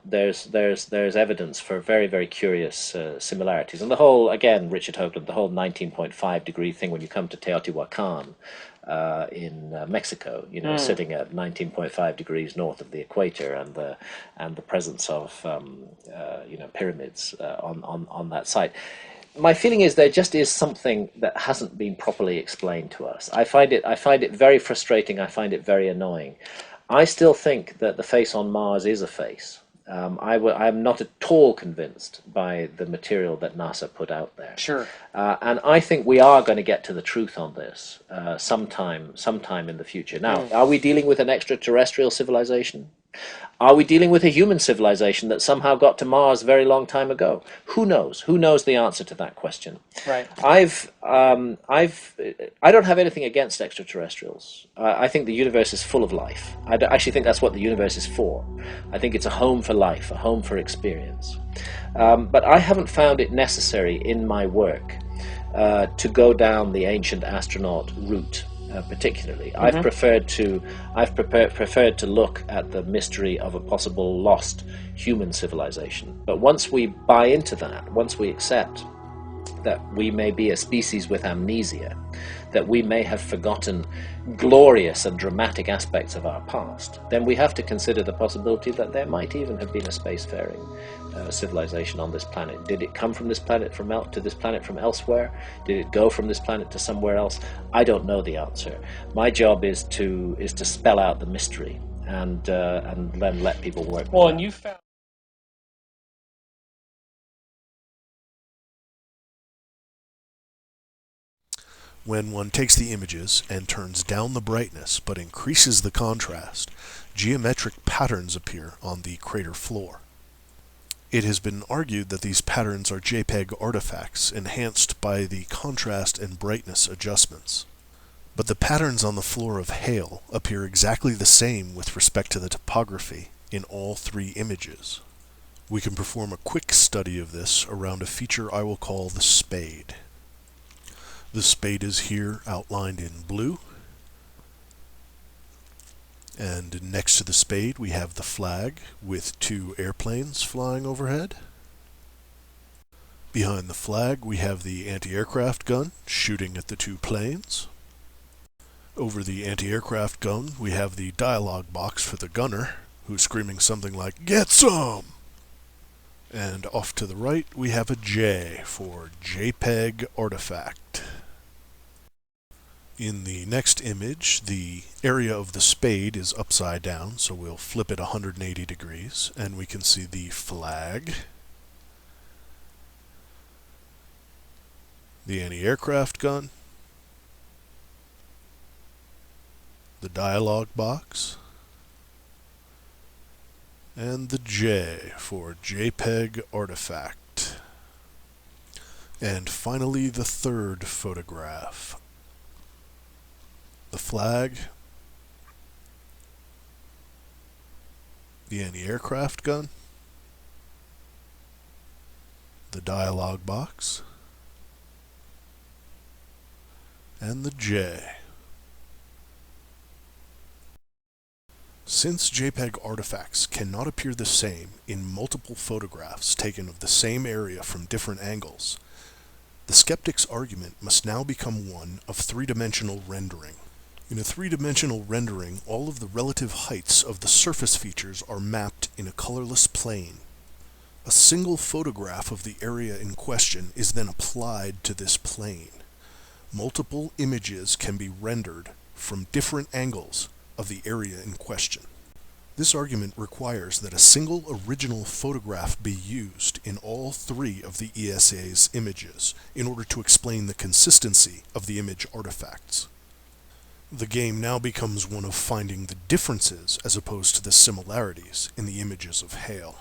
There's evidence for very, very curious similarities. And the whole, again, Richard Hoagland, the whole 19.5 degree thing when you come to Teotihuacan in Mexico, sitting at 19.5 degrees north of the equator, and the presence of pyramids on that site. My feeling is there just is something that hasn't been properly explained to us. I find it very frustrating. I find it very annoying. I still think that the face on Mars is a face. I'm not at all convinced by the material that NASA put out there. Sure. And I think we are going to get to the truth on this sometime in the future. Now, are we dealing with an extraterrestrial civilization? Are we dealing with a human civilization that somehow got to Mars a very long time ago? Who knows? Who knows the answer to that question? Right. I don't have anything against extraterrestrials. I think the universe is full of life. I actually think that's what the universe is for. I think it's a home for life, a home for experience. But I haven't found it necessary in my work to go down the ancient astronaut route. Particularly, I've preferred to look at the mystery of a possible lost human civilization. But once we buy into that, once we accept that we may be a species with amnesia, that we may have forgotten glorious and dramatic aspects of our past, then we have to consider the possibility that there might even have been a spacefaring civilization on this planet. Did it come from this planet to this planet from elsewhere? Did it go from this planet to somewhere else? I don't know the answer. My job is to spell out the mystery and then let people work. Well, and you found. When one takes the images and turns down the brightness but increases the contrast, geometric patterns appear on the crater floor. It has been argued that these patterns are JPEG artifacts enhanced by the contrast and brightness adjustments. But the patterns on the floor of Hale appear exactly the same with respect to the topography in all three images. We can perform a quick study of this around a feature I will call the spade. The spade is here outlined in blue, and next to the spade we have the flag with two airplanes flying overhead. Behind the flag we have the anti-aircraft gun shooting at the two planes. Over the anti-aircraft gun we have the dialogue box for the gunner, who's screaming something like, "Get some!" And off to the right we have a J for JPEG artifact. In the next image, the area of the spade is upside down, so we'll flip it 180 degrees, and we can see the flag, the anti-aircraft gun, the dialogue box, and the J for JPEG artifact. And finally, the third photograph. The flag, the anti-aircraft gun, the dialogue box, and the J. Since JPEG artifacts cannot appear the same in multiple photographs taken of the same area from different angles, the skeptic's argument must now become one of three-dimensional rendering. In a three-dimensional rendering, all of the relative heights of the surface features are mapped in a colorless plane. A single photograph of the area in question is then applied to this plane. Multiple images can be rendered from different angles of the area in question. This argument requires that a single original photograph be used in all three of the ESA's images in order to explain the consistency of the image artifacts. The game now becomes one of finding the differences as opposed to the similarities in the images of Hale.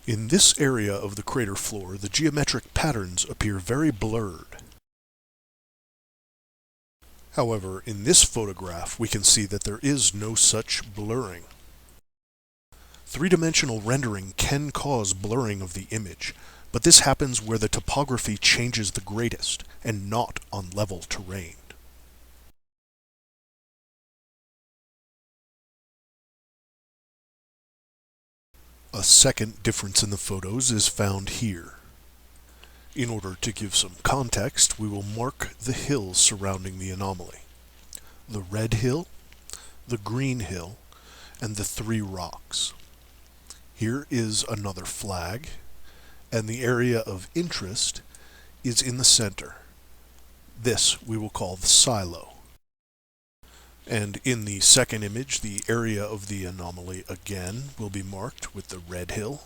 In this area of the crater floor, the geometric patterns appear very blurred. However, in this photograph we can see that there is no such blurring. Three-dimensional rendering can cause blurring of the image, but this happens where the topography changes the greatest and not on level terrain. A second difference in the photos is found here. In order to give some context, we will mark the hills surrounding the anomaly. The red hill, the green hill, and the three rocks. Here is another flag, and the area of interest is in the center. This we will call the silo. And in the second image, the area of the anomaly again will be marked with the red hill,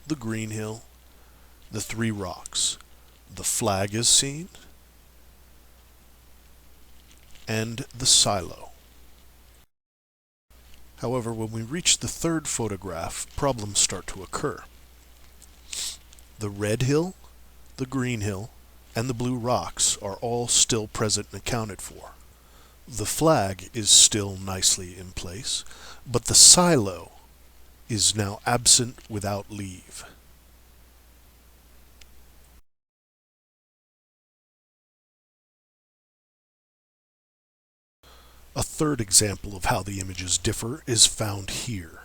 the green hill, the three rocks. The flag is seen, and the silo. However, when we reach the third photograph, problems start to occur. The red hill, the green hill, and the blue rocks are all still present and accounted for. The flag is still nicely in place, but the silo is now absent without leave. A third example of how the images differ is found here.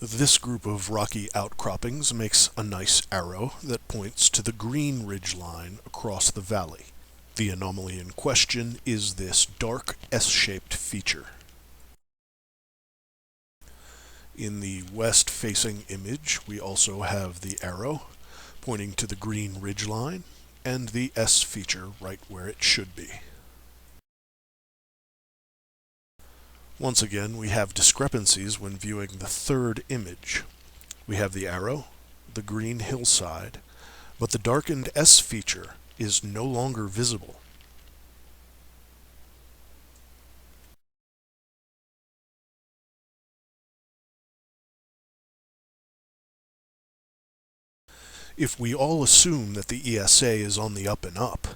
This group of rocky outcroppings makes a nice arrow that points to the green ridge line across the valley. The anomaly in question is this dark S-shaped feature. In the west-facing image, we also have the arrow pointing to the green ridge line and the S feature right where it should be. Once again, we have discrepancies when viewing the third image. We have the arrow, the green hillside, but the darkened S feature is no longer visible. If we all assume that the ESA is on the up and up,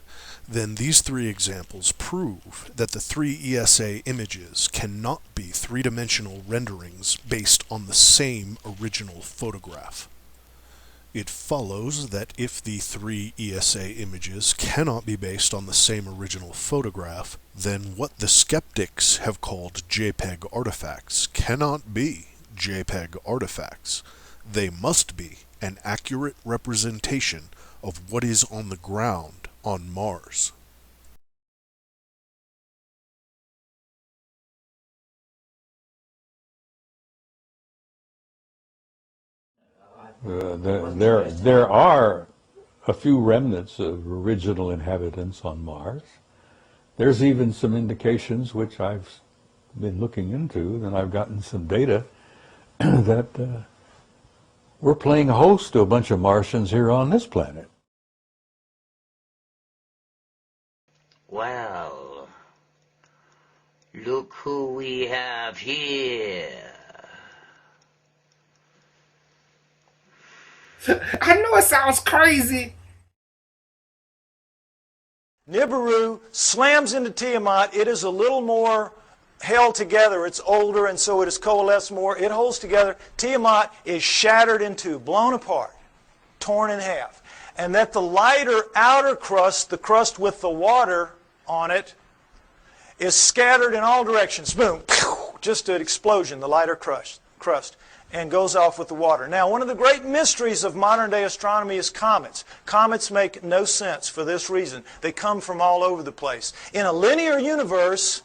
then these three examples prove that the three ESA images cannot be three-dimensional renderings based on the same original photograph. It follows that if the three ESA images cannot be based on the same original photograph, then what the skeptics have called JPEG artifacts cannot be JPEG artifacts. They must be an accurate representation of what is on the ground on Mars. There are a few remnants of original inhabitants on Mars. There's even some indications, which I've been looking into, and I've gotten some data that we're playing host to a bunch of Martians here on this planet. Well, look who we have here. I know it sounds crazy. Nibiru slams into Tiamat. It is a little more held together. It's older, and so it is coalesced more. It holds together. Tiamat is shattered in two, blown apart, torn in half. And that the lighter outer crust, the crust with the water on it, is scattered in all directions. Boom, just an explosion, the lighter crust, and goes off with the water. Now, one of the great mysteries of modern-day astronomy is comets. Comets make no sense for this reason. They come from all over the place. In a linear universe,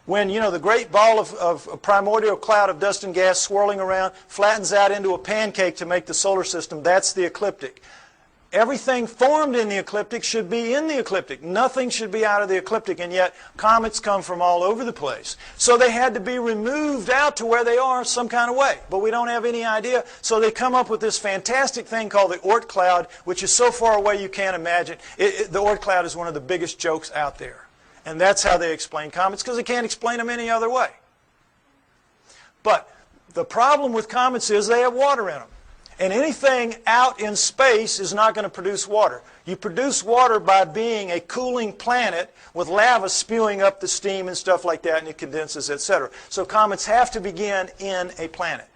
when, the great ball of a primordial cloud of dust and gas swirling around flattens out into a pancake to make the solar system, that's the ecliptic. Everything formed in the ecliptic should be in the ecliptic. Nothing should be out of the ecliptic, and yet comets come from all over the place. So they had to be removed out to where they are some kind of way, but we don't have any idea. So they come up with this fantastic thing called the Oort cloud, which is so far away you can't imagine. The Oort cloud is one of the biggest jokes out there. And that's how they explain comets, because they can't explain them any other way. But the problem with comets is they have water in them. And anything out in space is not going to produce water. You produce water by being a cooling planet with lava spewing up the steam and stuff like that, and it condenses, etc. So comets have to begin in a planet.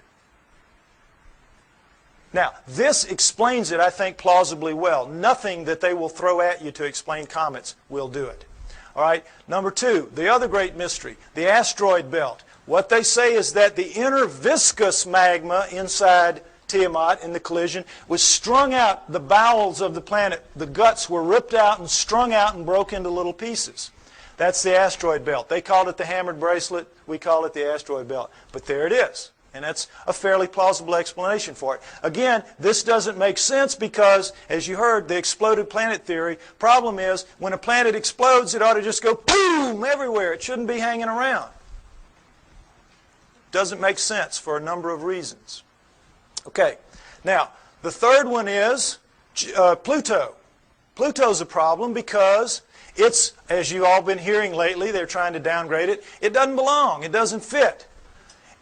Now, this explains it, I think, plausibly well. Nothing that they will throw at you to explain comets will do it. All right. Number two, the other great mystery, the asteroid belt. What they say is that the inner viscous magma inside Tiamat in the collision was strung out the bowels of the planet. The guts were ripped out and strung out and broke into little pieces. That's the asteroid belt. They called it the hammered bracelet. We call it the asteroid belt. But there it is. And that's a fairly plausible explanation for it. Again, this doesn't make sense because, as you heard, the exploded planet theory. Problem is, when a planet explodes, it ought to just go boom everywhere. It shouldn't be hanging around. Doesn't make sense for a number of reasons. Okay, now, the third one is Pluto. Pluto's a problem because it's, as you've all been hearing lately, they're trying to downgrade it. It doesn't belong. It doesn't fit.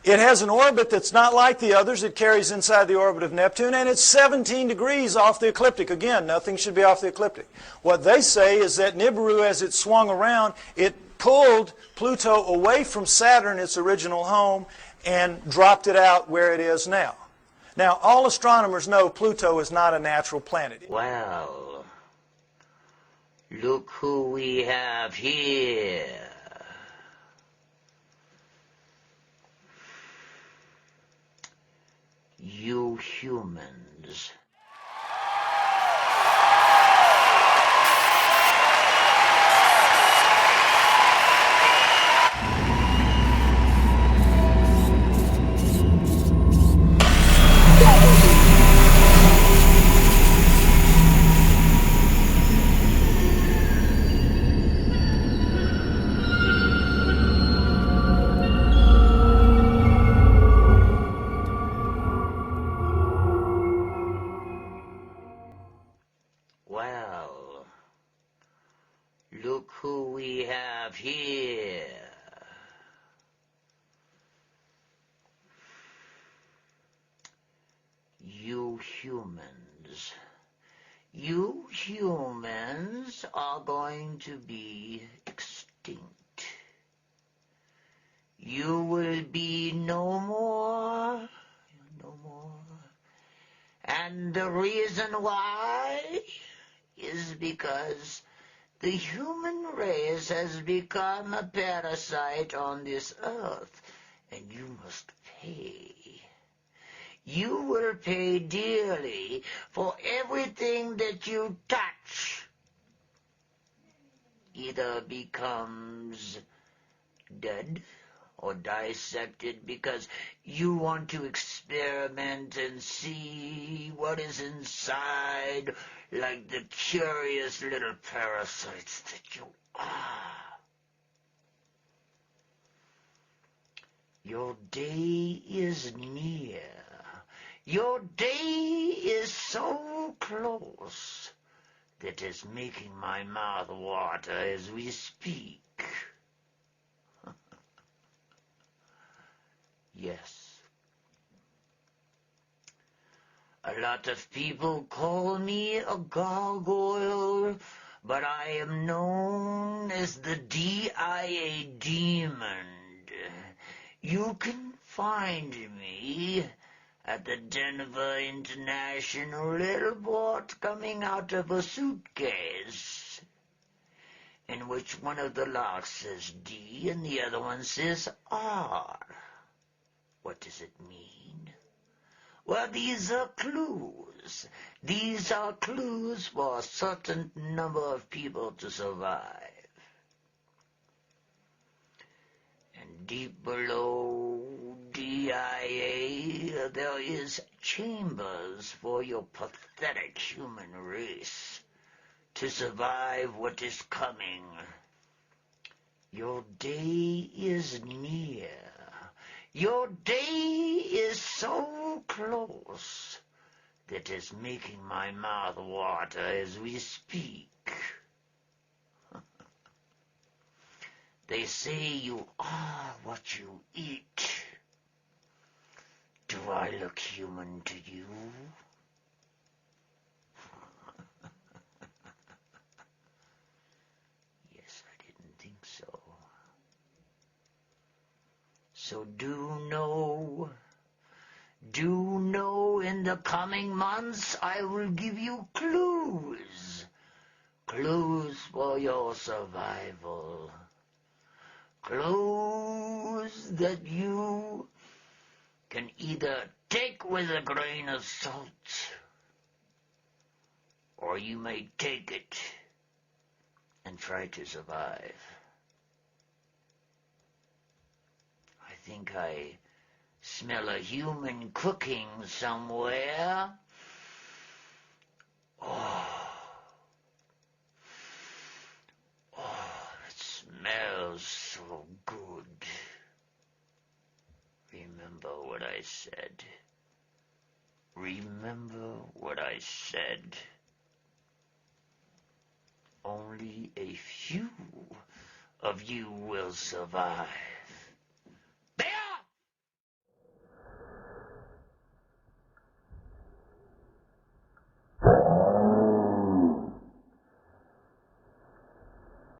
It has an orbit that's not like the others. It carries inside the orbit of Neptune, and it's 17 degrees off the ecliptic. Again, nothing should be off the ecliptic. What they say is that Nibiru, as it swung around, it pulled Pluto away from Saturn, its original home, and dropped it out where it is now. Now, all astronomers know Pluto is not a natural planet. Well, look who we have here. you humans. Well, look who we have here. You humans. You humans are going to be extinct. You will be no more. And the reason why is because the human race has become a parasite on this earth, and you must pay. You will pay dearly for everything that you touch. Either becomes dead or dissected because you want to experiment and see what is inside, like the curious little parasites that you are. Your day is near. Your day is so close that it's making my mouth water as we speak. Yes. A lot of people call me a gargoyle, but I am known as the DIA Demon. You can find me at the Denver International Airport coming out of a suitcase, in which one of the locks says D and the other one says R. What does it mean? Well, these are clues. These are clues for a certain number of people to survive. And deep below DIA, there is chambers for your pathetic human race to survive what is coming. Your day is near. Your day is so close that it's making my mouth water as we speak. They say you are what you eat. Do I look human to you? Yes, I didn't think so. So do know in the coming months I will give you clues. Clues for your survival. Clues that you can either take with a grain of salt, or you may take it and try to survive. I think I smell a human cooking somewhere. Oh, it smells so good. Remember what I said. Remember what I said. Only a few of you will survive.